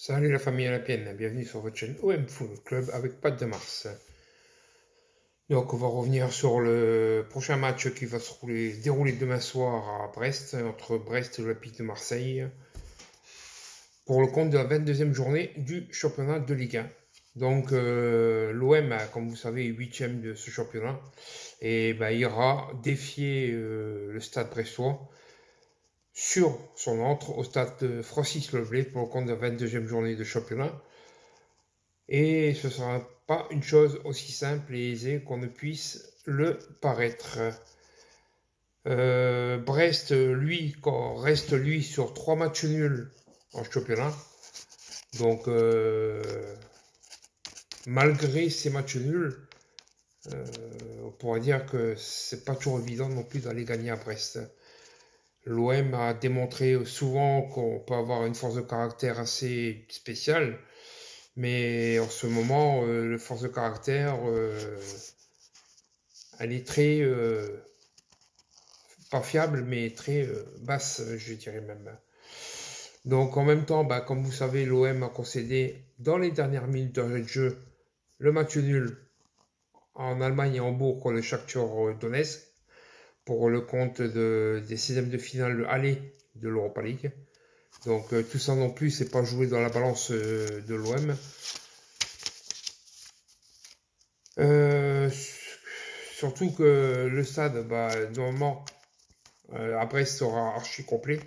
Salut la famille olympienne, bienvenue sur votre chaîne OM Football Club avec Pat de Mars. Donc on va revenir sur le prochain match qui va se dérouler demain soir à Brest, entre Brest et l'Olympique de Marseille, pour le compte de la 22e journée du championnat de Ligue 1. Donc l'OM, comme vous savez, est 8e de ce championnat et ira défier le stade brestois sur son entre au stade de Francis Leblay pour le compte de la 22e journée de championnat. Et ce ne sera pas une chose aussi simple et aisée qu'on ne puisse le paraître. Brest, lui, reste lui sur 3 matchs nuls en championnat. Donc, malgré ces matchs nuls, on pourrait dire que c'est pas toujours évident non plus d'aller gagner à Brest. L'OM a démontré souvent qu'on peut avoir une force de caractère assez spéciale, mais en ce moment, la force de caractère, elle est très, pas fiable, mais très basse, je dirais même. Donc en même temps, comme vous savez, l'OM a concédé dans les dernières minutes de jeu le match nul en Allemagne et en Hambourg contre le Shakhtar Donetsk pour le compte des 16e de finale aller de l'Europa League. Donc tout ça non plus, c'est pas joué dans la balance de l'OM. Surtout que le stade, normalement, à Brest sera archi complet.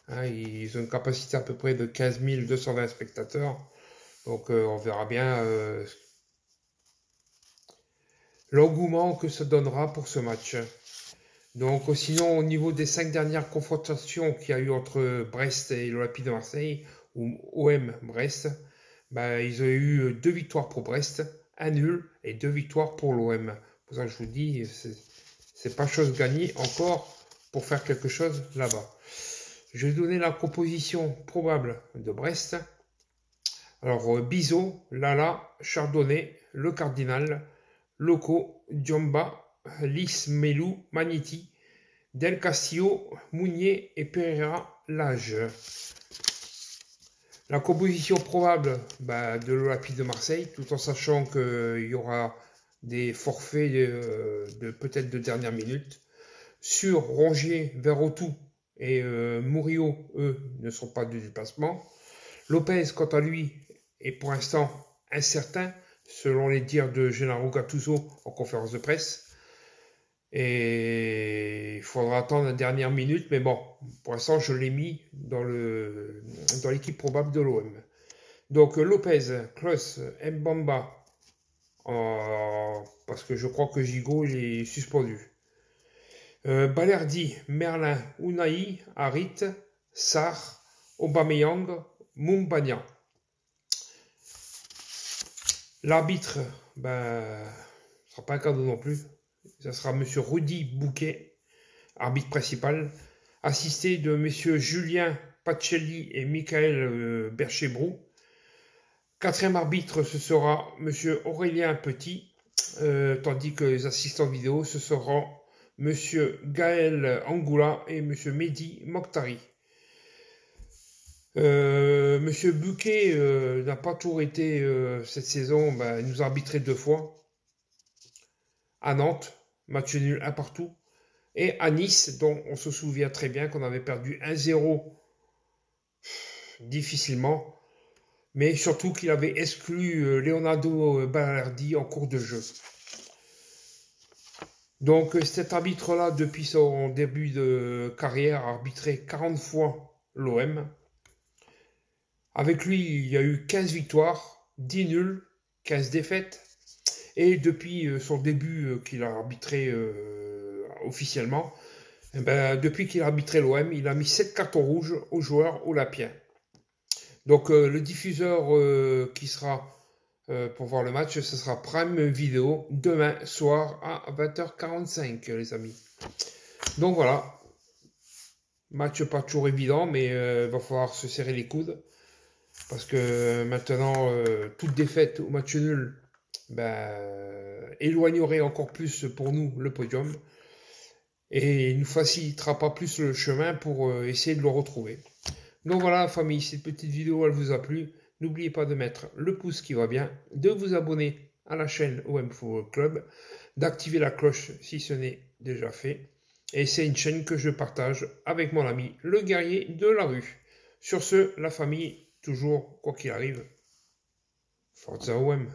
Hein, ils ont une capacité à peu près de 15 220 spectateurs. Donc on verra bien l'engouement que ça donnera pour ce match. Donc sinon, au niveau des 5 dernières confrontations qu'il y a eu entre Brest et l'Olympique de Marseille, ou OM Brest, ils ont eu 2 victoires pour Brest, 1 nul et 2 victoires pour l'OM. C'est pour ça que je vous dis, c'est pas chose gagnée encore pour faire quelque chose là-bas. Je vais donner la composition probable de Brest. Alors, Bizot, Lala, Chardonnay, Le Cardinal, Loco, Diomba, Lismelou, Magniti, Del Castillo, Mounier et Pereira Lage. La composition probable de l'Olympique de Marseille, tout en sachant qu'il y aura des forfaits peut-être de dernière minute. Sur Rongier, Verretou et Murillo, eux, ne sont pas du déplacement. Lopez, quant à lui, est pour l'instant incertain, selon les dires de Gennaro Gattuso en conférence de presse. Et il faudra attendre la dernière minute, mais bon, pour l'instant, je l'ai mis dans l'équipe probable de l'OM. Donc Lopez, Klose, Mbamba, parce que je crois que Gigot il est suspendu. Balerdi, Merlin, Unai, Harit, Sarr, Aubameyang, Mumbagna. L'arbitre, ce ne sera pas un cadeau non plus. Ce sera M. Rudy Bouquet, arbitre principal, assisté de M. Julien Pacelli et Michael Berchebrou. Quatrième arbitre, ce sera M. Aurélien Petit, tandis que les assistants vidéo, ce seront M. Gaël Angoula et M. Mehdi Mokhtari. M. Bouquet n'a pas toujours été cette saison, il nous a arbitré 2 fois. À Nantes, match nul 1 partout. Et à Nice, dont on se souvient très bien qu'on avait perdu 1-0 difficilement. Mais surtout qu'il avait exclu Leonardo Balerdi en cours de jeu. Donc cet arbitre-là, depuis son début de carrière, a arbitré 40 fois l'OM. Avec lui, il y a eu 15 victoires, 10 nuls, 15 défaites. Et depuis son début qu'il a arbitré officiellement, depuis qu'il a arbitré l'OM, il a mis 7 cartons rouges aux joueurs olympiens. Donc le diffuseur qui sera pour voir le match, ce sera Prime Video demain soir à 20h45, les amis. Donc voilà, match pas toujours évident, mais il va falloir se serrer les coudes. Parce que maintenant, toute défaite ou match nul éloignerait encore plus pour nous le podium. Et il ne nous facilitera pas plus le chemin pour essayer de le retrouver. Donc voilà, famille, cette petite vidéo, elle vous a plu. N'oubliez pas de mettre le pouce qui va bien, de vous abonner à la chaîne OM Football Club, d'activer la cloche si ce n'est déjà fait. Et c'est une chaîne que je partage avec mon ami le guerrier de la rue. Sur ce, la famille, toujours, quoi qu'il arrive, Forza OM.